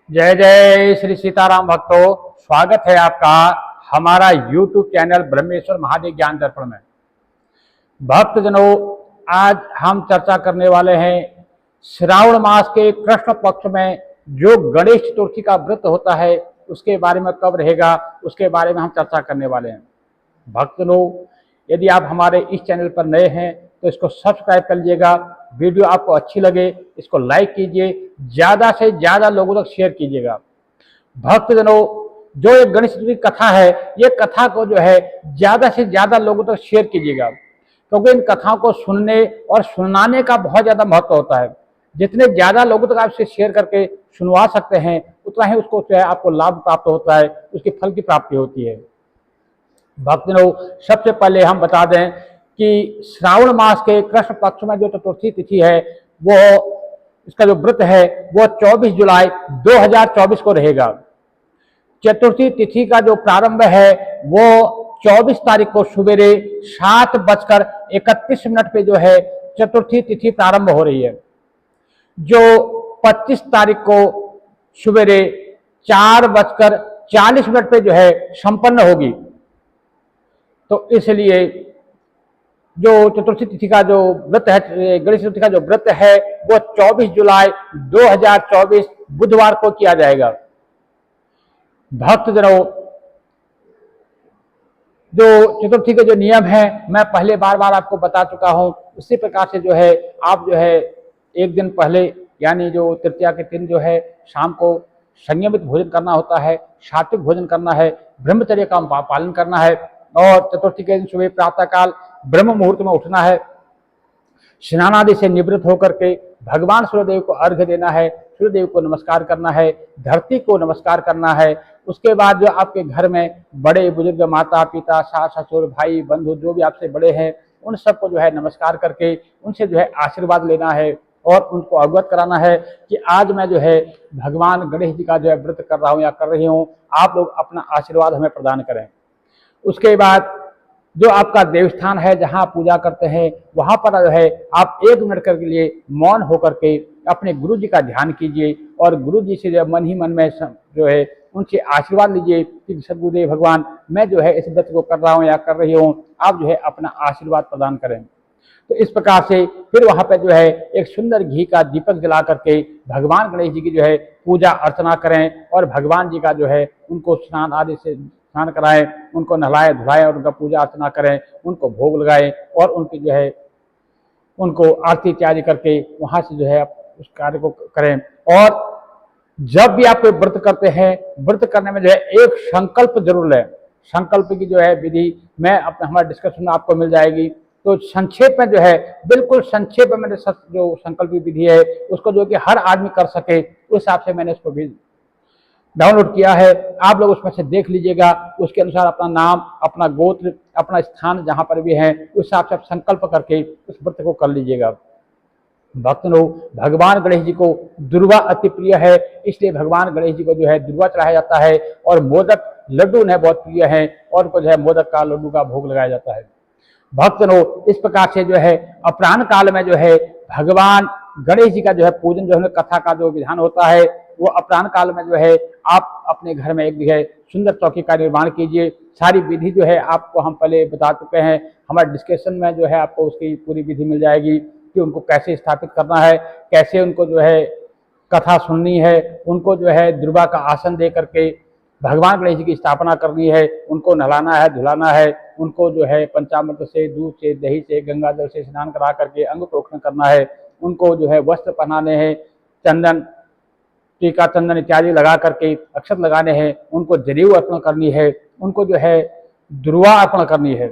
जय जय श्री सीताराम भक्तों, स्वागत है आपका हमारा YouTube चैनल ब्रह्मेश्वर महादेव ज्ञान दर्पण में। भक्तजनों, आज हम चर्चा करने वाले हैं श्रावण मास के कृष्ण पक्ष में जो गणेश चतुर्थी का व्रत होता है उसके बारे में कब रहेगा, उसके बारे में हम चर्चा करने वाले हैं। भक्तजनों, यदि आप हमारे इस चैनल पर नए हैं तो इसको सब्सक्राइब कर लीजिएगा। वीडियो आपको अच्छी लगे इसको लाइक कीजिए, ज़्यादा से ज़्यादा लोगों तक शेयर कीजिएगा। भक्तजनों, जो एक गणेश चतुर्थी कथा है, ये कथा को जो है ज़्यादा से ज़्यादा लोगों तक शेयर कीजिएगा, क्योंकि इन कथाओं को सुनने और सुनाने का बहुत ज़्यादा महत्व होता है। जितने ज़्यादा लोगों तक आप इसे शेयर करके सुनवा सकते हैं उतना ही उसको जो है आपको लाभ प्राप्त होता है, उसके फल की प्राप्ति होती है। भक्तजनों, सबसे पहले हम बता दें कि श्रावण मास के कृष्ण पक्ष में जो चतुर्थी तिथि है, वो इसका जो व्रत है वो 24 जुलाई 2024 को रहेगा। चतुर्थी तिथि का जो प्रारंभ है वो 24 तारीख को सुबेरे 7:31 पे जो है चतुर्थी तिथि प्रारंभ हो रही है, जो 25 तारीख को सुबेरे 4:40 पे जो है संपन्न होगी। तो इसलिए जो चतुर्थी तिथि का जो व्रत है, गणेश चतुर्थी का जो व्रत है वो 24 जुलाई 2024 बुधवार को किया जाएगा। भक्तजनों, जो चतुर्थी के जो नियम है मैं पहले बार बार आपको बता चुका हूं। उसी प्रकार से जो है आप जो है एक दिन पहले यानी जो तृतीया के दिन जो है शाम को संयमित भोजन करना होता है, सात्विक भोजन करना है, ब्रह्मचर्य का पालन करना है और चतुर्थी के दिन सुबह प्रातःकाल ब्रह्म मुहूर्त में उठना है। स्नान आदि से निवृत्त होकर के भगवान सूर्यदेव को अर्घ्य देना है, सूर्यदेव को नमस्कार करना है, धरती को नमस्कार करना है। उसके बाद जो आपके घर में बड़े बुजुर्ग, माता पिता, सास ससुर, भाई बंधु जो भी आपसे बड़े हैं उन सबको जो है नमस्कार करके उनसे जो है आशीर्वाद लेना है और उनको अवगत कराना है कि आज मैं जो है भगवान गणेश जी का जो है व्रत कर रहा हूँ या कर रही हूँ, आप लोग अपना आशीर्वाद हमें प्रदान करें। उसके बाद जो आपका देवस्थान है जहाँ पूजा करते हैं वहाँ पर जो है आप 1 मिनट के लिए मौन होकर के अपने गुरु जी का ध्यान कीजिए और गुरु जी से जो मन ही मन में जो है उनसे आशीर्वाद लीजिए कि सद्गुरुदेव भगवान मैं जो है इस व्रत को कर रहा हूँ या कर रही हूँ, आप जो है अपना आशीर्वाद प्रदान करें। तो इस प्रकार से फिर वहाँ पे जो है एक सुंदर घी का दीपक जला करके भगवान गणेश जी की जो है पूजा अर्चना करें और भगवान जी का जो है उनको स्नान आदि से स्नान कराएं, उनको नहलाए धुलाएं और उनका पूजा अर्चना करें, उनको भोग लगाएं और उनकी जो है उनको आरती इत्यादि करके वहाँ से जो है आप उस कार्य को करें। और जब भी आप कोई व्रत करते हैं, व्रत करने में जो है एक संकल्प जरूर लें। संकल्प की जो है विधि मैं अपने हमारे डिस्कशन में आपको मिल जाएगी। तो संक्षेप में जो है बिल्कुल संक्षेप में मैंने जो संकल्प की विधि है उसको जो कि हर आदमी कर सके उस हिसाब से मैंने उसको भी डाउनलोड किया है। आप लोग उसमें से देख लीजिएगा, उसके अनुसार अपना नाम, अपना गोत्र, अपना स्थान जहाँ पर भी है उस हिसाब से आप संकल्प करके उस व्रत को कर लीजिएगा। भक्तों, भगवान गणेश जी को दुर्वा अति प्रिय है, इसलिए भगवान गणेश जी को जो है दुर्वा चढ़ाया जाता है और मोदक लड्डू उन्हें बहुत प्रिय है और उनको जो है मोदक का लड्डू का भोग लगाया जाता है। भक्तों, इस प्रकार से जो है अपराह्न काल में जो है भगवान गणेश जी का जो है पूजन जो है कथा का जो विधान होता है वो अपराह्न काल में जो है आप अपने घर में एक जो है सुंदर चौकी का निर्माण कीजिए। सारी विधि जो है आपको हम पहले बता चुके हैं, हमारे डिस्कशन में जो है आपको उसकी पूरी विधि मिल जाएगी कि उनको कैसे स्थापित करना है, कैसे उनको जो है कथा सुननी है, उनको जो है दुर्वा का आसन दे करके भगवान गणेश जी की स्थापना करनी है, उनको नहलाना है, धुलाना है, उनको जो है पंचामृत से, दूध से, दही से, गंगा जल से स्नान करा करके अंग प्रोक्षण करना है, उनको जो है वस्त्र पहनाने हैं, चंदन टीका चंदन इत्यादि लगा करके अक्षत लगाने हैं, उनको जनेऊ अर्पण करनी है, उनको जो है दुर्वा अर्पण करनी है।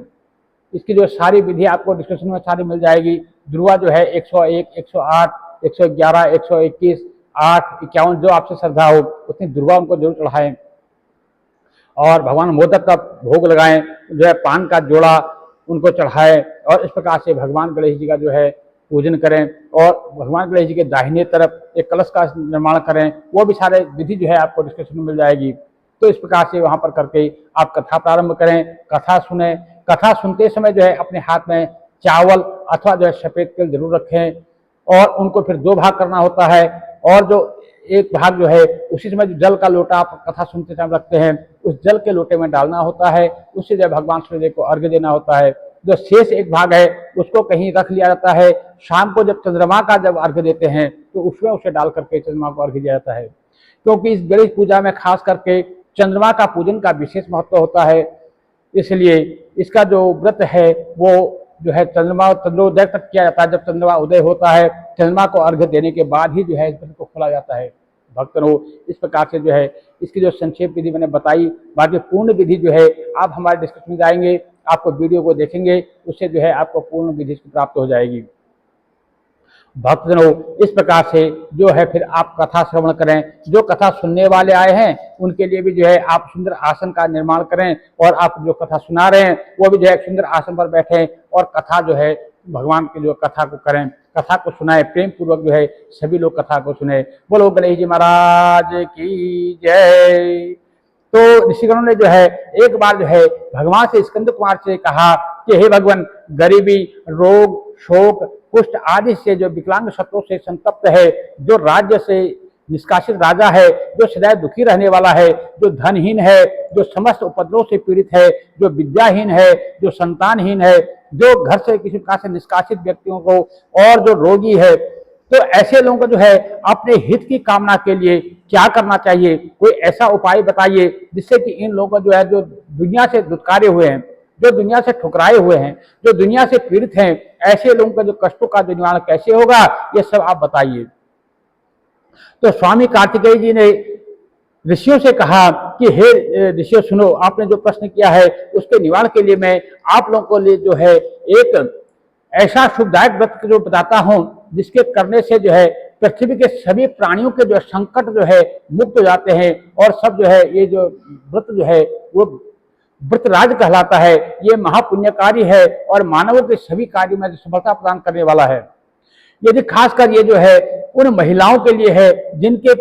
इसकी जो सारी विधि आपको डिस्क्रिप्शन में सारी मिल जाएगी। दुर्वा जो है 101, 108, 111, 121, 8, 51 जो आपसे श्रद्धा हो उतनी दुर्वा उनको जरूर चढ़ाएं और भगवान मोदक का भोग लगाएं, जो है पान का जोड़ा उनको चढ़ाएं और इस प्रकार से भगवान गणेश जी का जो है पूजन करें और भगवान गणेश जी के दाहिने तरफ एक कलश का निर्माण करें। वो भी सारे विधि जो है आपको डिस्क्रिप्शन में मिल जाएगी। तो इस प्रकार से वहाँ पर करके आप कथा प्रारंभ करें, कथा सुने। कथा सुनते समय जो है अपने हाथ में चावल अथवा जो है सफ़ेद तिल जरूर रखें और उनको फिर 2 भाग करना होता है और जो एक भाग जो है उसी समय जो जल का लोटा आप कथा सुनते टाइम रखते हैं, उस जल के लोटे में डालना होता है, उससे जब भगवान सूर्यदेव को अर्घ्य देना होता है। जो शेष एक भाग है उसको कहीं रख लिया जाता है, शाम को जब चंद्रमा का जब अर्घ्य देते हैं तो उसमें उसे डाल करके चंद्रमा को अर्घ्य दिया जाता है, क्योंकि इस गणेश पूजा में खास करके चंद्रमा का पूजन का विशेष महत्व होता है। इसलिए इसका जो व्रत है वो जो है चंद्रोदय तक किया जाता है। जब चंद्रमा उदय होता है, चंद्रमा को अर्घ्य देने के बाद ही जो है इस व्रत को खोला जाता है। भक्तों, इस प्रकार से जो है इसकी जो संक्षेप विधि मैंने बताई, बाकी पूर्ण विधि जो है आप हमारे डिस्कशन में जाएंगे, आपको वीडियो को देखेंगे, उससे जो है आपको पूर्ण विधि प्राप्त हो जाएगी। भक्तजनों, इस प्रकार से जो है फिर आप कथा श्रवण करें। जो कथा सुनने वाले आए हैं उनके लिए भी जो है आप सुंदर आसन का निर्माण करें, और आप जो कथा सुना रहे हैं वो भी जो है सुंदर आसन पर बैठें और कथा जो है भगवान की जो कथा को करें, कथा को सुनाए, प्रेम पूर्वक जो है सभी लोग कथा को सुने। बोलो गणेश जी महाराज की जय। तो ऋषिगणों ने जो है एक बार जो है भगवान से स्कंद कुमार से कहा कि हे भगवान, गरीबी, रोग, शोक, कुष्ठ आदि से जो विकलांग शत्रुओं से संतप्त है, जो राज्य से निष्कासित राजा है, जो सदैव दुखी रहने वाला है, जो धनहीन है, जो समस्त उपद्रव से पीड़ित है, जो विद्याहीन है, जो संतानहीन है, जो घर से किसी प्रकार से निष्कासित व्यक्तियों को, और जो रोगी है, तो ऐसे लोगों को जो है अपने हित की कामना के लिए क्या करना चाहिए? कोई ऐसा उपाय बताइए जिससे कि इन लोगों को जो है, जो दुनिया से दुत्कारे हुए हैं, जो दुनिया से ठुकराए हुए हैं, जो दुनिया से पीड़ित हैं, ऐसे लोगों का जो कष्टों का जो निवारण कैसे होगा, ये सब आप बताइए। तो स्वामी कार्तिकेय जी ने ऋषियों से कहा कि हे ऋषियों सुनो, आपने जो प्रश्न किया है उसके निवारण के लिए मैं आप लोगों को लिए जो है एक ऐसा शुभदायक व्रत जो बताता हूं, जिसके करने से जो है पृथ्वी के सभी प्राणियों के जो संकट जो है मुक्त हो जाते हैं, और सब जो है ये जो व्रत जो है वो व्रतराज कहलाता है। ये महापुण्यकारी है और मानवों के सभी कार्यों में सफलता प्रदान करने वाला है। यदि खासकर ये जो है उन महिलाओं के लिए है जिनके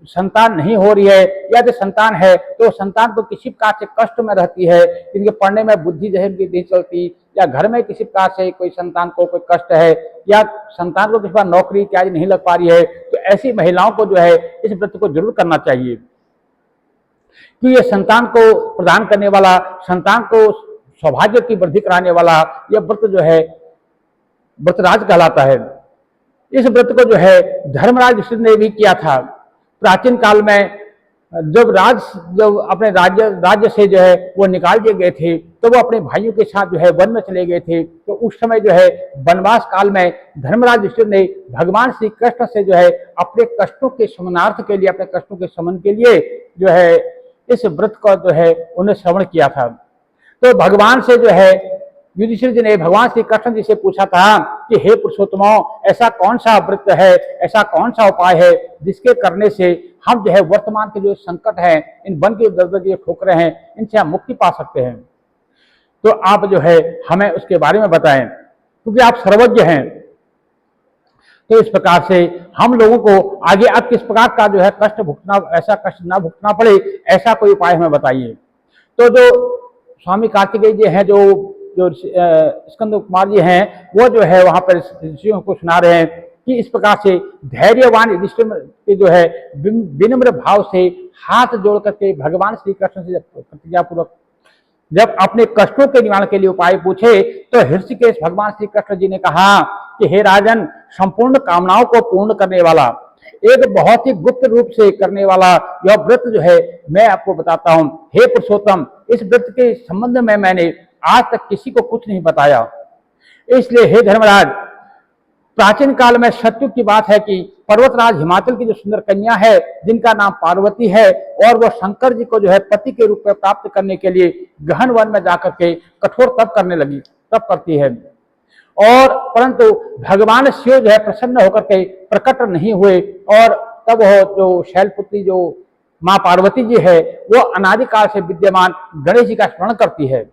संतान नहीं हो रही है, या जो संतान है तो संतान को किसी प्रकार से कष्ट में रहती है, जिनके पढ़ने में बुद्धि जो है नहीं चलती, या घर में किसी प्रकार से कोई संतान को कोई कष्ट है, या संतान को किसी प्रकार नौकरी इत्यादि नहीं लग पा रही है, तो ऐसी महिलाओं को जो है इस व्रत को जरूर करना चाहिए, कि ये संतान को प्रदान करने वाला, संतान को सौभाग्य की वृद्धि कराने वाला यह व्रत जो है व्रतराज कहलाता है। इस व्रत को जो है धर्मराज युधिष्ठिर ने भी किया था। प्राचीन काल में जब अपने राज्य से जो है वो निकाल दिए गए थे, तो वो अपने भाइयों के साथ जो है वन में चले गए थे। तो उस समय जो है वनवास काल में धर्मराज युधिष्ठिर ने भगवान श्री कृष्ण से जो है अपने कष्टों के शमनार्थ के लिए, अपने कष्टों के शमन के लिए जो है इस व्रत का जो है उन्हें श्रवण किया था। तो भगवान से जो है युधिष्ठिर जी ने भगवान श्री कृष्ण जी से पूछा था कि हे पुरुषोत्तमों, ऐसा कौन सा व्रत है, ऐसा कौन सा उपाय है जिसके करने से हम जो है वर्तमान के जो संकट है, इन वन के दर्द के ठोकरे हैं, इनसे हम मुक्ति पा सकते हैं। तो आप जो है हमें उसके बारे में बताएं, क्योंकि आप सर्वज्ञ हैं। तो इस प्रकार से हम लोगों को आगे अब किस प्रकार का जो है कष्ट भुगतना, ऐसा कष्ट ना भुगतना पड़े, ऐसा कोई उपाय हमें बताइए। तो जो स्वामी कार्तिकेय जी हैं, जो स्कंद कुमार जी हैं, वो जो है वहां पर ऋषियों को सुना रहे हैं कि इस प्रकार से धैर्यवान युधिष्ठिर जो है विनम्र भाव से हाथ जोड़ करके भगवान श्री कृष्ण से प्रतिज्ञा पूर्वक जब अपने कष्टों के निवारण के लिए उपाय पूछे, तो हृषिकेश भगवान श्री कृष्ण जी ने कहा कि हे राजन, संपूर्ण कामनाओं को पूर्ण करने वाला, एक बहुत ही गुप्त रूप से करने वाला यह व्रत जो है मैं आपको बताता हूं। हे पुरुषोत्तम, इस व्रत के संबंध में मैंने आज तक किसी को कुछ नहीं बताया। इसलिए हे धर्मराज, प्राचीन काल में सत्युग की बात है कि पर्वतराज हिमाचल की जो सुंदर कन्या है, जिनका नाम पार्वती है, और वो शंकर जी को जो है पति के रूप में प्राप्त करने के लिए गहन वन में जाकर के कठोर तप करने लगी, तप करती है। और परंतु भगवान शिव जो है प्रसन्न होकर के प्रकट नहीं हुए, और तब वो जो शैलपुत्री जो माँ पार्वती जी है, वो अनादिकाल से विद्यमान गणेश जी का स्मरण करती है।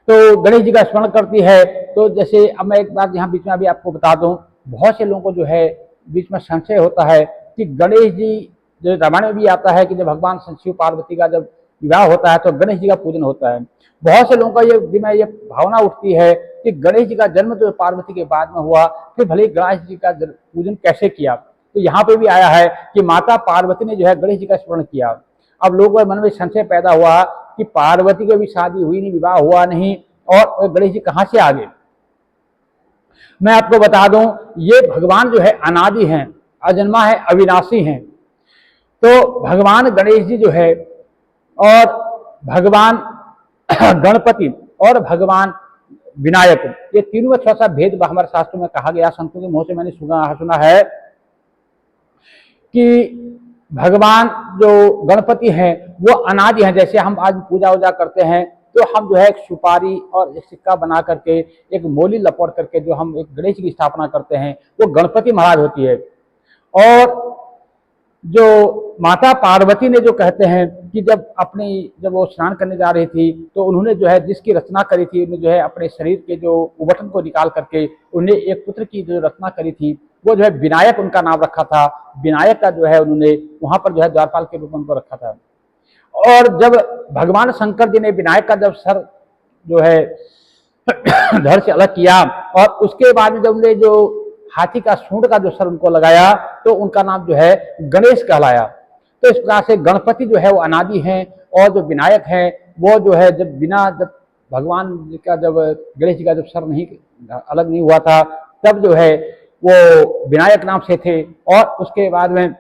तो गणेश जी का स्मरण करती है। तो जैसे अब मैं एक बात यहाँ बीच में अभी आपको बता दूं, बहुत से लोगों को जो है बीच में संशय होता है कि गणेश जी, जो रामायण में भी आता है कि जब भगवान शिव पार्वती का जब विवाह होता है तो गणेश जी का पूजन होता है। बहुत से लोगों का ये भावना उठती है कि गणेश जी का जन्म तो पार्वती के बाद में हुआ, फिर भले गणेश जी का पूजन कैसे किया। तो यहाँ पे भी आया है कि माता पार्वती ने जो है गणेश जी का स्मरण किया। अब लोगों के मन में संशय पैदा हुआ कि पार्वती की भी शादी हुई नहीं, विवाह हुआ नहीं, और गणेश जी कहाँ से आ गए। मैं आपको बता दूं, ये भगवान जो है अनादि हैं, अजन्मा है, अविनाशी हैं। तो भगवान गणेश जी जो है और भगवान गणपति और भगवान विनायक, ये तीनों में थोड़ा सा भेद हमारे शास्त्रों में कहा गया, संतों के मुंह से मैंने सुना है कि भगवान जो गणपति हैं वो अनादि हैं। जैसे हम आज पूजा वूजा करते हैं तो हम जो है एक सुपारी और एक सिक्का बना करके, एक मोली लपेट करके जो हम एक गणेश की स्थापना करते हैं, वो गणपति महाराज होती है। और जो माता पार्वती ने जो कहते हैं कि जब वो स्नान करने जा रही थी तो उन्होंने जो है जिसकी रचना करी थी, उन्हें जो है अपने शरीर के जो उबटन को निकाल करके उन्हें एक पुत्र की जो रचना करी थी, वो जो है विनायक उनका नाम रखा था। विनायक का जो है उन्होंने वहां पर जो है द्वारपाल के रूप में उनको रखा था। और जब भगवान शंकर जी ने विनायक का जब सर जो है धड़ से अलग किया और उसके बाद जब उन्होंने जो हाथी का सूंड का जो सर उनको लगाया तो उनका नाम जो है गणेश कहलाया। तो इस प्रकार से गणपति जो है वो अनादि हैं और जो विनायक हैं वो जो है जब भगवान जी का जब गणेश जी का जब सर नहीं अलग नहीं हुआ था तब जो है वो विनायक नाम से थे। और उसके बाद में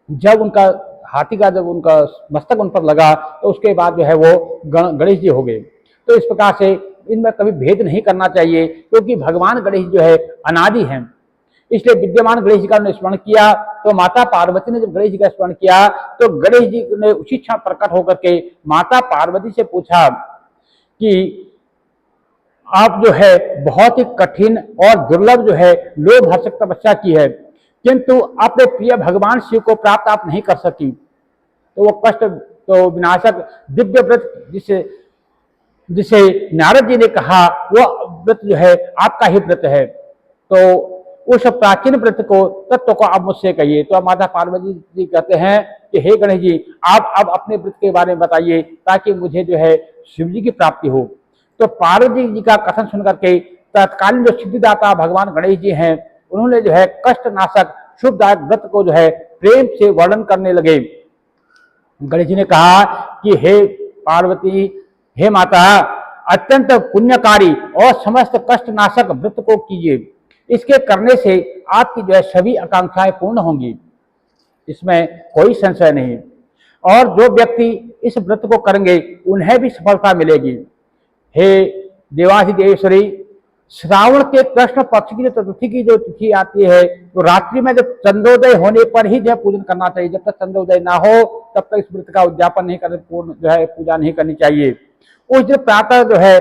जब उनका हाथी का जब उनका मस्तक उन पर लगा तो उसके बाद जो है वो गणेश जी हो गए। तो इस प्रकार से इनमें कभी भेद नहीं करना चाहिए, क्योंकि भगवान गणेश जो है अनादि हैं। इसलिए विद्यमान गणेश जी का स्मरण किया तो माता पार्वती ने जब गणेश जी का स्मरण किया तो गणेश जी ने उसी क्षण प्रकट होकर के माता पार्वती से पूछा कि आप जो है बहुत ही कठिन और दुर्लभ जो है लोभ हर्षक तपस्या की है, किंतु अपने प्रिय भगवान शिव को प्राप्त आप नहीं कर सकी। तो वो कष्ट तो विनाशक दिव्य व्रत जिसे नारद जी ने कहा वो व्रत जो है आपका ही व्रत है, तो उस प्राचीन व्रत को तत्व को आप मुझसे कहिए। तो माता पार्वती जी कहते हैं कि हे गणेश जी, आप अब अपने व्रत के बारे में बताइए ताकि मुझे जो है शिव जी की प्राप्ति हो। तो पार्वती जी का कथन सुनकर के तत्कालीन जो सिद्धिदाता भगवान गणेश जी हैं उन्होंने जो है कष्ट नाशक शुभदायक व्रत को जो है प्रेम से वर्णन करने लगे। गणेश जी ने कहा कि हे पार्वती, हे माता, अत्यंत पुण्यकारी और समस्त कष्ट नाशक व्रत को कीजिए। इसके करने से आपकी जो है सभी आकांक्षाएं पूर्ण होंगी, इसमें कोई संशय नहीं। और जो व्यक्ति इस व्रत को करेंगे उन्हें भी सफलता मिलेगी। हे देवाधिदेवेश्वरी, श्रावण के कृष्ण पक्ष की जो चतुर्थी की जो तिथि आती है तो रात्रि में जब चंद्रोदय होने पर ही जो है पूजन करना चाहिए। जब तक चंद्रोदय ना हो तब तक इस व्रत का उद्यापन नहीं करने, पूर्ण जो है पूजा नहीं करनी चाहिए। उस दिन प्रातः जो है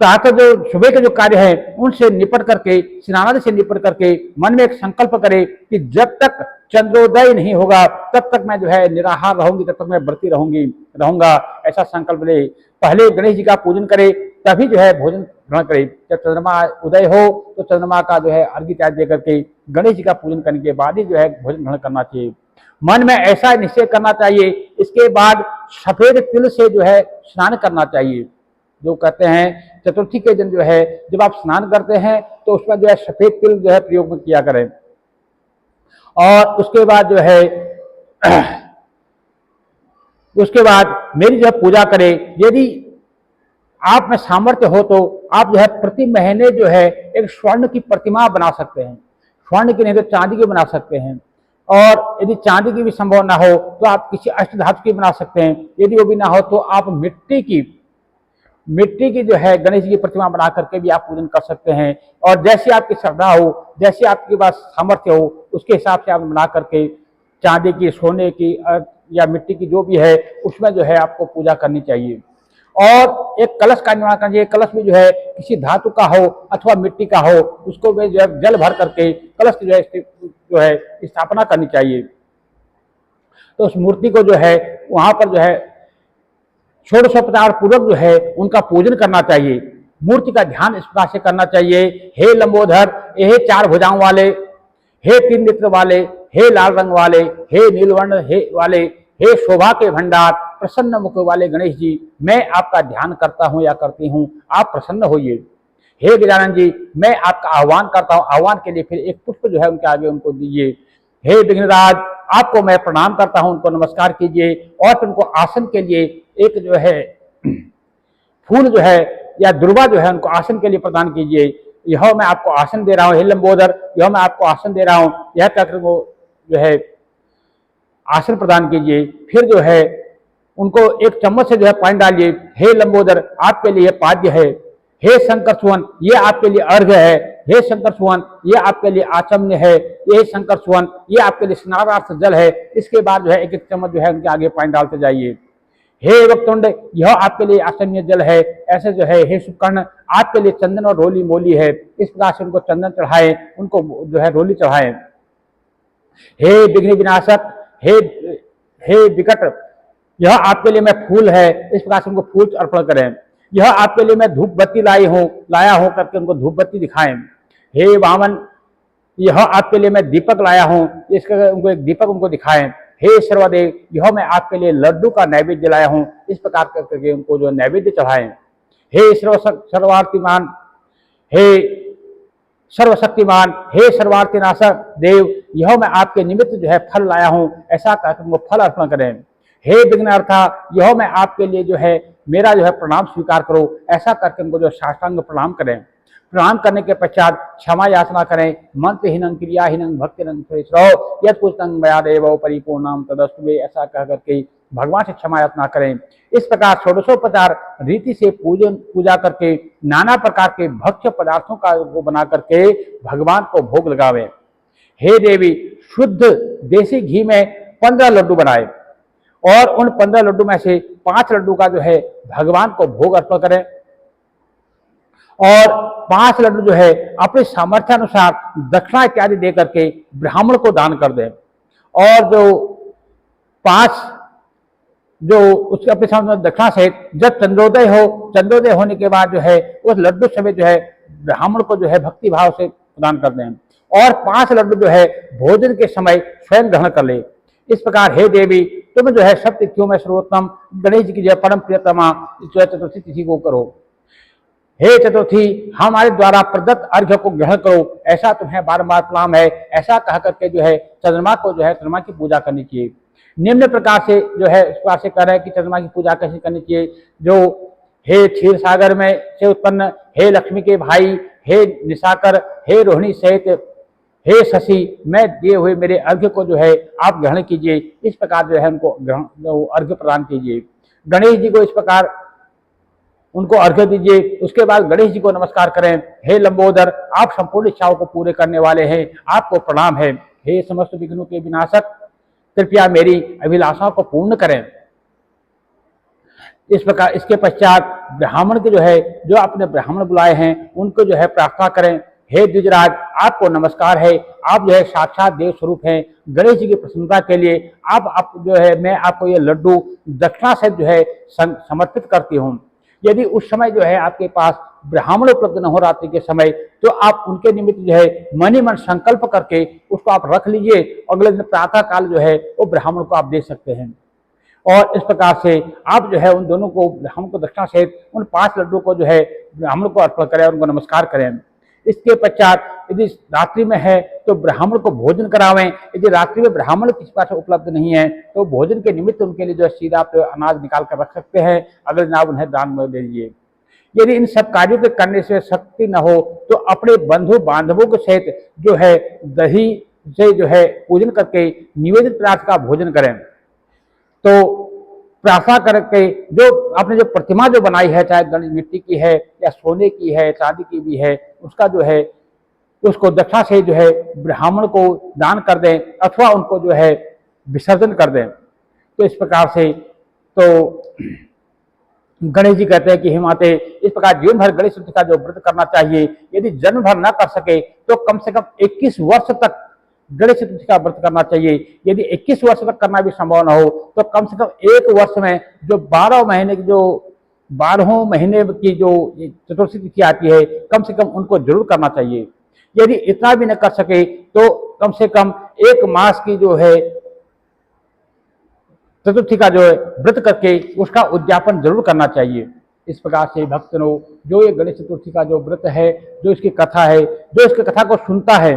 जो सुबह के जो कार्य है उनसे निपट करके, स्नानादि से निपट करके मन में एक संकल्प करे कि जब तक चंद्रोदय नहीं होगा तब तक मैं जो है निराहार रहूंगी, तब तक मैं व्रती रहूंगा, ऐसा संकल्प ले। पहले गणेश जी का पूजन करे तभी जो है भोजन ग्रहण करे। जब चंद्रमा उदय हो तो चंद्रमा का जो है अर्घ्य त्याग दे करके गणेश जी का पूजन करने के बाद ही जो है भोजन ग्रहण करना चाहिए। मन में ऐसा निश्चय करना चाहिए। इसके बाद सफेद तिल से जो है स्नान करना चाहिए। जो कहते हैं चतुर्थी के दिन जो है जब आप स्नान करते हैं तो उसमें जो है सफेद तिल जो है प्रयोग में किया करें। और उसके बाद जो है उसके बाद मेरी जो है पूजा करें। यदि आप में सामर्थ्य हो तो आप जो है प्रति महीने जो है एक स्वर्ण की प्रतिमा बना सकते हैं। स्वर्ण की नहीं तो चांदी की बना सकते हैं। और यदि चांदी की भी संभव ना हो तो आप किसी अष्टधातु की बना सकते हैं। यदि वो भी ना हो तो आप मिट्टी की जो है गणेश जी की प्रतिमा बना करके भी आप पूजन कर सकते हैं। और जैसी आपकी श्रद्धा हो, जैसी आपके पास सामर्थ्य हो, उसके हिसाब से आप बना करके चांदी की, सोने की या मिट्टी की जो भी है उसमें जो है आपको पूजा करनी चाहिए। और एक कलश का निर्माण करना चाहिए। कलश में जो है किसी धातु का हो अथवा मिट्टी का हो, उसको जो है जल भर करके कलश की जो है स्थापना करनी चाहिए। तो उस मूर्ति को जो है वहां पर जो है षोडशोपचार पूर्वक जो है उनका पूजन करना चाहिए। मूर्ति का ध्यान इस प्रकार से करना चाहिए, हे लंबोदर, हे चार भुजाओं वाले, हे तीन नेत्र वाले, हे लाल रंग वाले, हे नीलवर्ण वाले, हे शोभा के भंडार, प्रसन्न मुख वाले गणेश जी, मैं आपका ध्यान करता हूं या करती हूं, आप प्रसन्न होइए। हे गजानन जी, मैं आपका आह्वान करता हूँ। आह्वान के लिए फिर एक पुष्प जो है उनके आगे उनको दीजिए। हे विघ्नराज, आपको मैं प्रणाम करता हूँ, उनको नमस्कार कीजिए और फिर उनको आसन के लिए एक जो है फूल जो है या दुर्वा जो है उनको आसन के लिए प्रदान कीजिए। यह मैं आपको आसन दे रहा हूँ, हे लंबोदर, यह मैं आपको आसन दे रहा हूँ, यह कहकर वो जो है आसन प्रदान कीजिए। फिर जो है उनको एक चम्मच से जो है पानी डालिए। हे लंबोदर, आपके लिए पाद्य है। हे शंकर सुवन, ये आपके लिए अर्घ्य है। हे शंकर सुवन, ये आपके लिए आचम्य है। ये शंकर सुवन, ये आपके लिए स्नानार्थ जल है। इसके बाद जो है एक एक चम्मच जो है उनके आगे पानी डालते जाइए। हे वक्तुंड, यह आपके लिए आचम्य जल है। ऐसे जो है हे शुकर्ण, आपके लिए चंदन और रोली मोली है। इस प्रकार से उनको चंदन चढ़ाए, उनको जो है रोली चढ़ाए। हे विघ्न विनाशक, हे विकट, यह आपके लिए मैं फूल है। इस प्रकार से उनको फूल अर्पण करें। यह आपके लिए मैं धूप बत्ती लाया हूं करके उनको धूप बत्ती दिखाएं। हे वामन, यह आपके लिए मैं दीपक लाया हूं, इसका उनको एक दीपक उनको दिखाएं। हे सर्वदेव, यह मैं आपके लिए लड्डू का नैवेद्य लाया हूं। इस प्रकार करके उनको जो नैवेद्य चढ़ाएं। हे सर्वार्थिमान, हे सर्वशक्तिमान, हे सर्वार्थिनाशक देव, यह मैं आपके निमित्त जो है फल लाया हूं। ऐसा कहकर उनको फल अर्पण करें। हे विघ्नहर्ता, यह मैं आपके लिए जो है मेरा जो है प्रणाम स्वीकार करो। ऐसा करके उनको जो साष्टांग प्रणाम करें। प्रणाम करने के पश्चात क्षमा याचना करें। मंत्रहीनं क्रियाहीनं भक्तिनं यद पुस्तंग मया देव परिपूर्णम तदस्तुमे, ऐसा कह करके भगवान से क्षमा याचना करें। इस प्रकार षोडशोपचार रीति से पूजा करके नाना प्रकार के भक्ष्य पदार्थों का वो बना करके भगवान को भोग लगावे। हे देवी, शुद्ध देसी घी में 15 लड्डू बनाए और उन 15 लड्डू में से 5 लड्डू का जो है भगवान को भोग अर्पण करें और 5 लड्डू जो है अपने सामर्थ्य अनुसार दक्षिणा इत्यादि दे करके ब्राह्मण को दान कर दें। और जो 5 जो उसके अपने सामने दक्षिणा सहित जब चंद्रोदय हो, चंद्रोदय होने के बाद जो है उस लड्डू समेत जो है ब्राह्मण को जो है भक्ति भाव से प्रदान कर दें और 5 लड्डू जो है भोजन के समय स्वयं ग्रहण कर ले। इस प्रकार हे देवी, तुम जो है सब तिथियों में सर्वोत्तम गणेश जी की जय परम प्रियतमा चतुर्थी तिथि को करो। हे चतुर्थी, हमारे द्वारा प्रदत्त अर्घ्य को ग्रहण करो, ऐसा तुम्हें बारंबार प्रणाम है। ऐसा कह करके जो है चंद्रमा को जो है चंद्रमा की पूजा करनी चाहिए। निम्न प्रकार से जो है इस प्रकार से कह रहे हैं कि चंद्रमा की पूजा कैसे करनी चाहिए। जो हे क्षीर सागर में से उत्पन्न, हे लक्ष्मी के भाई, हे निशाकर, हे रोहिणी सहित, हे शशि, मैं दिए हुए मेरे अर्घ्य को जो है आप ग्रहण कीजिए। इस प्रकार जो है उनको अर्घ्य प्रदान कीजिए। गणेश जी को इस प्रकार उनको अर्घ्य दीजिए। उसके बाद गणेश जी को नमस्कार करें। हे लंबोदर, आप संपूर्ण इच्छाओं को पूरे करने वाले हैं, आपको प्रणाम है। हे समस्त विघ्नों के विनाशक, कृपया मेरी अभिलाषाओं को पूर्ण करें। इस प्रकार इसके पश्चात ब्राह्मण के जो है जो अपने ब्राह्मण बुलाए हैं उनको जो है प्रार्थना करें। हे द्विजराज, आपको नमस्कार है, आप जो है साक्षात देव स्वरूप हैं। गणेश जी की प्रसन्नता के लिए आप जो है मैं आपको ये लड्डू दक्षिणा से जो है समर्पित करती हूँ। यदि उस समय जो है आपके पास ब्राह्मण उपलब्ध न हो रात्रि के समय, तो आप उनके निमित्त जो है मन ही मन संकल्प करके उसको आप रख लीजिए। अगले दिन प्रातः काल जो है वो ब्राह्मण को आप दे सकते हैं। और इस प्रकार से आप जो है उन दोनों को ब्राह्मण को दक्षिणा सहित उन 5 लड्डू को जो है ब्राह्मण को अर्पण करें और उनको नमस्कार करें। इसके पश्चात यदि रात्रि में है तो ब्राह्मण को भोजन करावें। यदि रात्रि में ब्राह्मण किसी पास उपलब्ध नहीं है तो भोजन के निमित्त उनके लिए जो है सीधा आप अनाज निकाल कर रख सकते हैं। अगले दिन आप उन्हें दान में दे दीजिए। यदि इन सब कार्यों के करने से शक्ति न हो तो अपने बंधु बांधवों के सहित जो है दही से जो है पूजन करके निवेदित पदार्थ का भोजन करें। तो प्रार्थना करके जो आपने जो प्रतिमा जो बनाई है, चाहे गणेश मिट्टी की है या सोने की है, चांदी की भी है, उसका जो है उसको दक्षिणा से जो है ब्राह्मण को दान कर दें अथवा उनको जो है विसर्जन कर दें। तो इस प्रकार से तो गणेश जी कहते हैं कि हे माते, इस प्रकार जीवन भर गणेश चतुर्थी का जो व्रत करना चाहिए। यदि जन्म भर न कर सके तो कम से कम 21 वर्ष तक गणेश चतुर्थी का व्रत करना चाहिए। यदि 21 वर्ष तक करना भी संभव न हो तो कम से कम 1 वर्ष में जो 12 महीने की जो 12 महीने की जो चतुर्थी तिथि आती है, कम से कम उनको जरूर करना चाहिए। यदि इतना भी न कर सके तो कम से कम 1 मास की जो है चतुर्थी का जो है व्रत करके उसका उद्यापन जरूर करना चाहिए। इस प्रकार से भक्तों जो ये गणेश चतुर्थी का जो व्रत है, जो इसकी कथा है, जो इसकी कथा को सुनता है,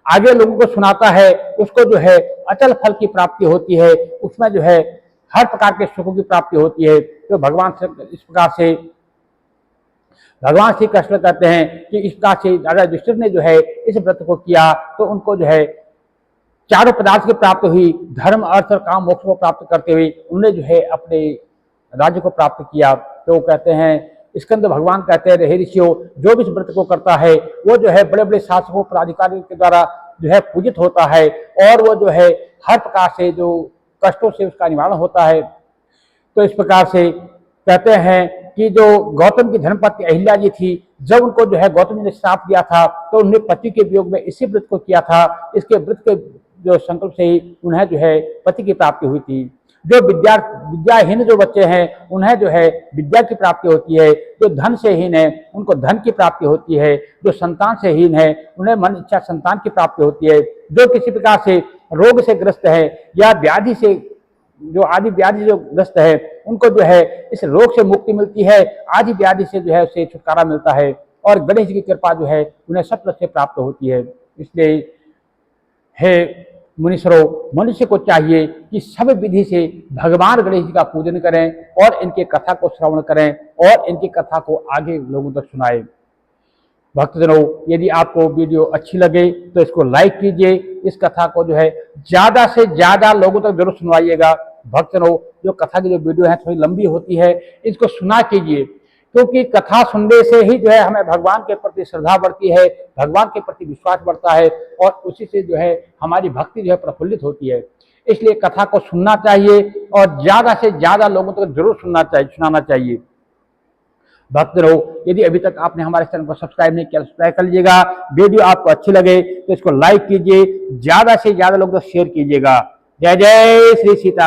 आगे लोगों को सुनाता है, उसको जो है अचल फल की प्राप्ति होती है, उसमें जो है हर प्रकार के सुखों की प्राप्ति होती है। तो भगवान से इस प्रकार से भगवान श्री कृष्ण कहते हैं कि इस प्रकार से राजा युधिष्ठिर ने जो है इस व्रत को किया तो उनको जो है चारों पदार्थ की प्राप्त हुई, धर्म अर्थ और काम मोक्ष को प्राप्त करते हुए उन्होंने जो है अपने राज्य को प्राप्त किया। तो कहते हैं स्कंद भगवान कहते हैं, हे ऋषियों, जो भी इस व्रत को करता है वो जो है बड़े बड़े शासकों पदाधिकारियों के द्वारा जो है पूजित होता है और वो जो है हर प्रकार से जो कष्टों से उसका निवारण होता है। तो इस प्रकार से कहते हैं कि जो गौतम की धर्मपत्नी अहिल्या जी थी, जब उनको जो है गौतम जी ने श्राप दिया था तो उन्हें पति के वियोग में इसी व्रत को किया था। इसके व्रत के जो संकल्प से ही उन्हें जो है पति की प्राप्ति हुई थी। जो विद्याहीन जो बच्चे हैं उन्हें जो है विद्या की प्राप्ति होती है, जो धन से हीन है उनको धन की प्राप्ति होती है, जो संतान से हीन है उन्हें मन इच्छा संतान की प्राप्ति होती है, जो किसी प्रकार से रोग से ग्रस्त है या व्याधि से जो आदि व्याधि जो ग्रस्त है उनको जो है इस रोग से मुक्ति मिलती है, आदि व्याधि से जो है उसे छुटकारा मिलता है और गणेश जी की कृपा जो है उन्हें सब तरह से प्राप्त होती है। इसलिए हे मुनीश्वरों, मनुष्य को चाहिए कि सब विधि से भगवान गणेश जी का पूजन करें और इनके कथा को श्रवण करें और इनकी कथा को आगे लोगों तक सुनाएं। भक्तजनों, यदि आपको वीडियो अच्छी लगे तो इसको लाइक कीजिए, इस कथा को जो है ज़्यादा से ज़्यादा लोगों तक जरूर सुनवाइएगा। भक्तजनों, जो कथा की जो वीडियो है थोड़ी लंबी होती है, इसको सुना कीजिए, क्योंकि कथा सुनने से ही जो है हमें भगवान के प्रति श्रद्धा बढ़ती है, भगवान के प्रति विश्वास बढ़ता है और उसी से जो है हमारी भक्ति जो है प्रफुल्लित होती है। इसलिए कथा को सुनना चाहिए और ज़्यादा से ज़्यादा लोगों तक जरूर सुनाना चाहिए। भक्तजनों, यदि अभी तक आपने हमारे चैनल को सब्सक्राइब नहीं किया, सब्सक्राइब कर लीजिएगा। वीडियो आपको अच्छी लगे तो इसको लाइक कीजिए, ज़्यादा से ज़्यादा लोगों तक शेयर कीजिएगा। जय जय श्री सीता।